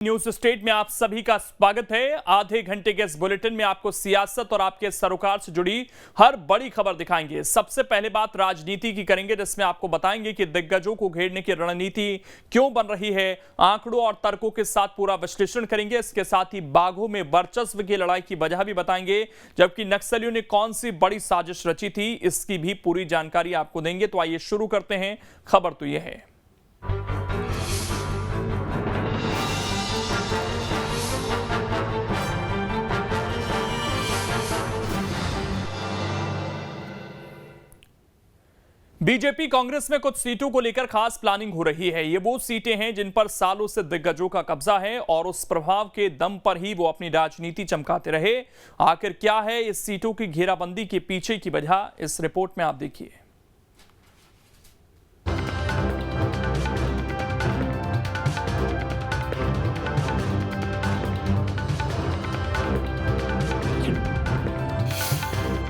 News state में आप सभी का स्वागत है। आधे घंटे के इस बुलेटिन में आपको सियासत और आपके सरोकार से जुड़ी हर बड़ी खबर दिखाएंगे। सबसे पहले बात राजनीति की करेंगे, जिसमें आपको बताएंगे कि दिग्गजों को घेरने की रणनीति क्यों बन रही है। आंकड़ों और तर्कों के साथ पूरा विश्लेषण करेंगे। इसके साथ ही बाघों में वर्चस्व की लड़ाई की वजह भी बताएंगे, जबकि नक्सलियों ने कौन सी बड़ी साजिश रची थी, इसकी भी पूरी जानकारी आपको देंगे। तो आइए शुरू करते हैं। खबर तो यह है, बीजेपी कांग्रेस में कुछ सीटों को लेकर खास प्लानिंग हो रही है। ये वो सीटें हैं जिन पर सालों से दिग्गजों का कब्जा है और उस प्रभाव के दम पर ही वो अपनी राजनीति चमकाते रहे। आखिर क्या है इस सीटों की घेराबंदी के पीछे की वजह, इस रिपोर्ट में आप देखिए।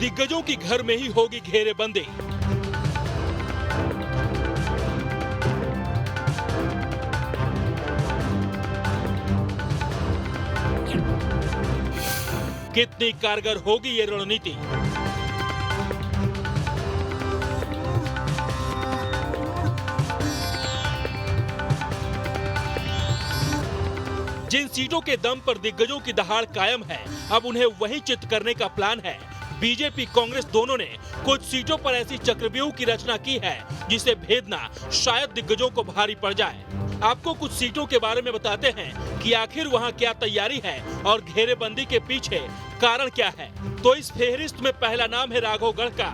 दिग्गजों की घर में ही होगी घेरेबंदी। कितनी कारगर होगी ये रणनीति? जिन सीटों के दम पर दिग्गजों की दहाड़ कायम है, अब उन्हें वही चित करने का प्लान है। बीजेपी कांग्रेस दोनों ने कुछ सीटों पर ऐसी चक्रव्यूह की रचना की है जिसे भेदना शायद दिग्गजों को भारी पड़ जाए। आपको कुछ सीटों के बारे में बताते हैं कि आखिर वहां क्या तैयारी है और घेरेबंदी के पीछे कारण क्या है। तो इस फेहरिस्त में पहला नाम है राघवगढ़ का।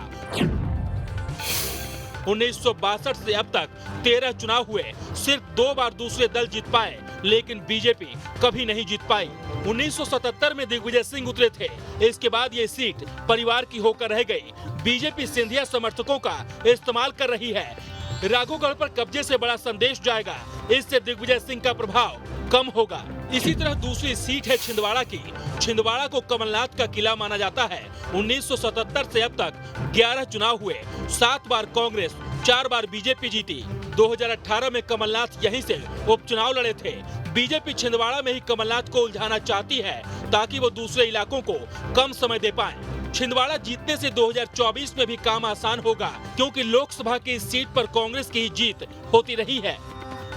1962 से अब तक 13 चुनाव हुए, सिर्फ 2 बार दूसरे दल जीत पाए, लेकिन बीजेपी कभी नहीं जीत पाई। 1977 में दिग्विजय सिंह उतरे थे। इसके बाद ये सीट परिवार की होकर रह गई। बीजेपी सिंधिया समर्थकों का इस्तेमाल कर रही है। राघवगढ़ पर कब्जे से बड़ा संदेश जाएगा, इससे दिग्विजय सिंह का प्रभाव कम होगा। इसी तरह दूसरी सीट है छिंदवाड़ा की। छिंदवाड़ा को कमलनाथ का किला माना जाता है। 1977 से अब तक 11 चुनाव हुए, 7 बार कांग्रेस, 4 बार बीजेपी जीती। 2018 में कमलनाथ यहीं से उपचुनाव लड़े थे। बीजेपी छिंदवाड़ा में ही कमलनाथ को उलझाना चाहती है ताकि वो दूसरे इलाकों को कम समय दे पाए। छिंदवाड़ा जीतने से 2024 में भी काम आसान होगा, क्योंकि लोकसभा की इस सीट पर कांग्रेस की ही जीत होती रही है।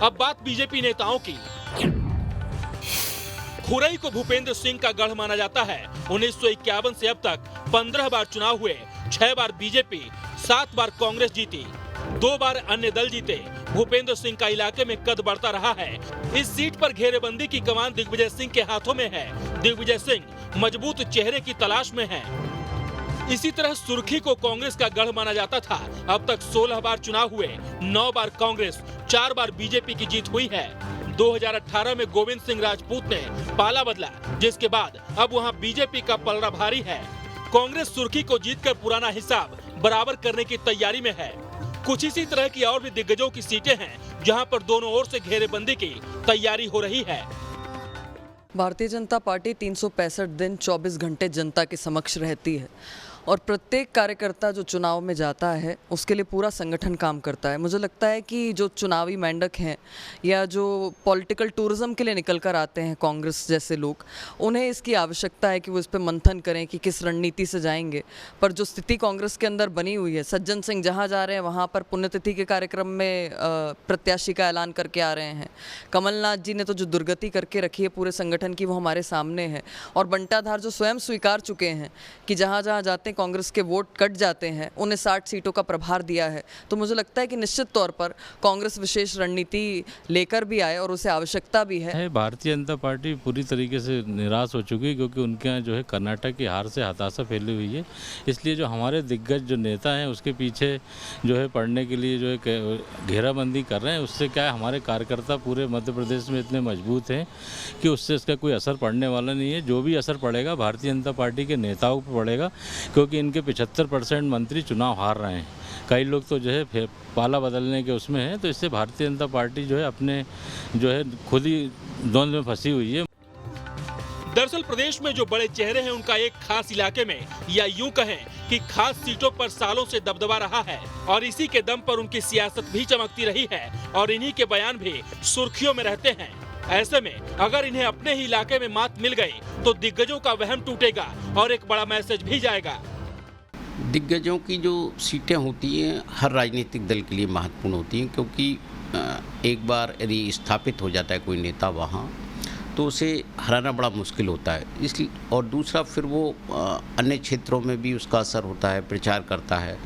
अब बात बीजेपी नेताओं की। खुरई को भूपेंद्र सिंह का गढ़ माना जाता है। 1951 से अब तक 15 बार चुनाव हुए, 6 बार बीजेपी, 7 बार कांग्रेस जीती, 2 बार अन्य दल जीते। भूपेंद्र सिंह का इलाके में कद बढ़ता रहा है। इस सीट पर घेरेबंदी की कमान दिग्विजय सिंह के हाथों में है। दिग्विजय सिंह मजबूत चेहरे की तलाश में है। इसी तरह सुर्खी को कांग्रेस का गढ़ माना जाता था। अब तक 16 बार चुनाव हुए, 9 बार कांग्रेस, 4 बार बीजेपी की जीत हुई है। 2018 में गोविंद सिंह राजपूत ने पाला बदला, जिसके बाद अब वहां बीजेपी का पलड़ा भारी है। कांग्रेस सुर्खी को जीतकर पुराना हिसाब बराबर करने की तैयारी में है। कुछ इसी तरह की और भी दिग्गजों की सीटें हैं, जहां पर दोनों ओर से घेरेबंदी की तैयारी हो रही है। भारतीय जनता पार्टी 365 दिन 24 घंटे जनता के समक्ष रहती है और प्रत्येक कार्यकर्ता जो चुनाव में जाता है उसके लिए पूरा संगठन काम करता है। मुझे लगता है कि जो चुनावी मेंढक हैं या जो पॉलिटिकल टूरिज्म के लिए निकल कर आते हैं कांग्रेस जैसे लोग, उन्हें इसकी आवश्यकता है कि वो इस पर मंथन करें कि किस रणनीति से जाएंगे। पर जो स्थिति कांग्रेस के अंदर बनी हुई है, सज्जन सिंह जहाँ जा रहे हैं वहाँ पर पुण्यतिथि के कार्यक्रम में प्रत्याशी का ऐलान करके आ रहे हैं। कमलनाथ जी ने तो जो दुर्गति करके रखी है पूरे संगठन की, वो हमारे सामने है। और बंटाधार जो स्वयं स्वीकार चुके हैं कि जहाँ जहाँ जाते कांग्रेस के वोट कट जाते हैं, उन्हें 60 सीटों का प्रभार दिया है। तो मुझे लगता है कि निश्चित तौर पर कांग्रेस विशेष रणनीति लेकर भी आए और उसे आवश्यकता भी है। भारतीय जनता पार्टी पूरी तरीके से निराश हो चुकी है, क्योंकि उनके यहाँ जो है कर्नाटक की हार से हताशा फैली हुई है। इसलिए जो हमारे दिग्गज जो नेता हैं उसके पीछे जो है पड़ने के लिए जो है घेराबंदी कर रहे हैं। उससे क्या है, हमारे कार्यकर्ता पूरे मध्य प्रदेश में इतने मजबूत हैं कि उससे इसका कोई असर पड़ने वाला नहीं है। जो भी असर पड़ेगा भारतीय जनता पार्टी के नेताओं पर पड़ेगा, क्योंकि इनके 75% मंत्री चुनाव हार रहे हैं। कई लोग तो जो है पाला बदलने के उसमें हैं। तो इससे भारतीय जनता पार्टी जो है अपने जो है खुद ही द्वंद्व में फंसी हुई है। दरअसल प्रदेश में जो बड़े चेहरे हैं उनका एक खास इलाके में या यूं कहें कि खास सीटों पर सालों से दबदबा रहा है और इसी के दम पर उनकी सियासत भी चमकती रही है और इन्हीं के बयान भी सुर्खियों में रहते हैं। ऐसे में अगर इन्हें अपने ही इलाके में मात मिल गई तो दिग्गजों का वहम टूटेगा और एक बड़ा मैसेज भी जाएगा। दिग्गजों की जो सीटें होती हैं हर राजनीतिक दल के लिए महत्वपूर्ण होती हैं, क्योंकि एक बार यदि स्थापित हो जाता है कोई नेता वहाँ तो उसे हराना बड़ा मुश्किल होता है। इसलिए और दूसरा फिर वो अन्य क्षेत्रों में भी उसका असर होता है, प्रचार करता है।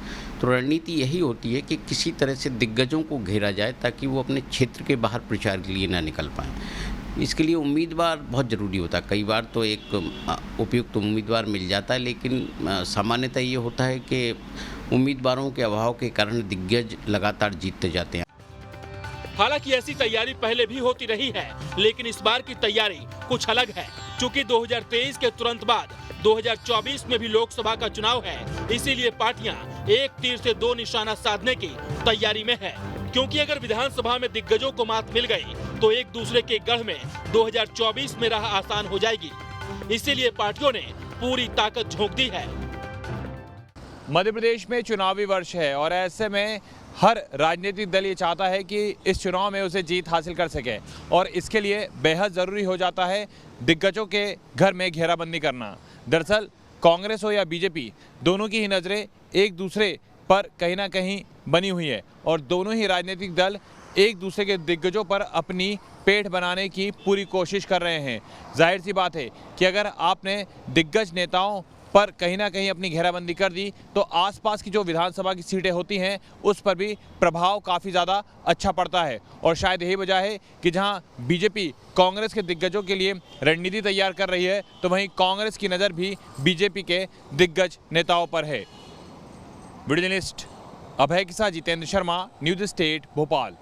तो रणनीति यही होती है कि किसी तरह से दिग्गजों को घेरा जाए ताकि वो अपने क्षेत्र के बाहर प्रचार के लिए ना निकल पाएँ। इसके लिए उम्मीदवार बहुत ज़रूरी होता है। कई बार तो एक उपयुक्त उम्मीदवार मिल जाता है, लेकिन सामान्यतः ये होता है कि उम्मीदवारों के अभाव के कारण दिग्गज लगातार जीतते जाते हैं। हालांकि ऐसी तैयारी पहले भी होती रही है, लेकिन इस बार की तैयारी कुछ अलग है। चूंकि 2023 के तुरंत बाद 2024 में भी लोकसभा का चुनाव है, इसीलिए पार्टियां एक तीर से दो निशाना साधने की तैयारी में है। क्योंकि अगर विधानसभा में दिग्गजों को मात मिल गई तो एक दूसरे के गढ़ में 2024 में राह आसान हो जाएगी। इसीलिए पार्टियों ने पूरी ताकत झोंक दी है। मध्य प्रदेश में चुनावी वर्ष है और ऐसे में हर राजनीतिक दल ये चाहता है कि इस चुनाव में उसे जीत हासिल कर सके और इसके लिए बेहद ज़रूरी हो जाता है दिग्गजों के घर में घेराबंदी करना। दरअसल कांग्रेस हो या बीजेपी, दोनों की ही नज़रें एक दूसरे पर कहीं ना कहीं बनी हुई है और दोनों ही राजनीतिक दल एक दूसरे के दिग्गजों पर अपनी पेठ बनाने की पूरी कोशिश कर रहे हैं। जाहिर सी बात है कि अगर आपने दिग्गज नेताओं पर कहीं ना कहीं अपनी घेराबंदी कर दी तो आसपास की जो विधानसभा की सीटें होती हैं उस पर भी प्रभाव काफ़ी ज़्यादा अच्छा पड़ता है। और शायद यही वजह है कि जहां बीजेपी कांग्रेस के दिग्गजों के लिए रणनीति तैयार कर रही है तो वहीं कांग्रेस की नज़र भी बीजेपी के दिग्गज नेताओं पर है। वीडियो जर्नलिस्ट अभय के साथ जितेंद्र शर्मा, न्यूज़ स्टेट, भोपाल।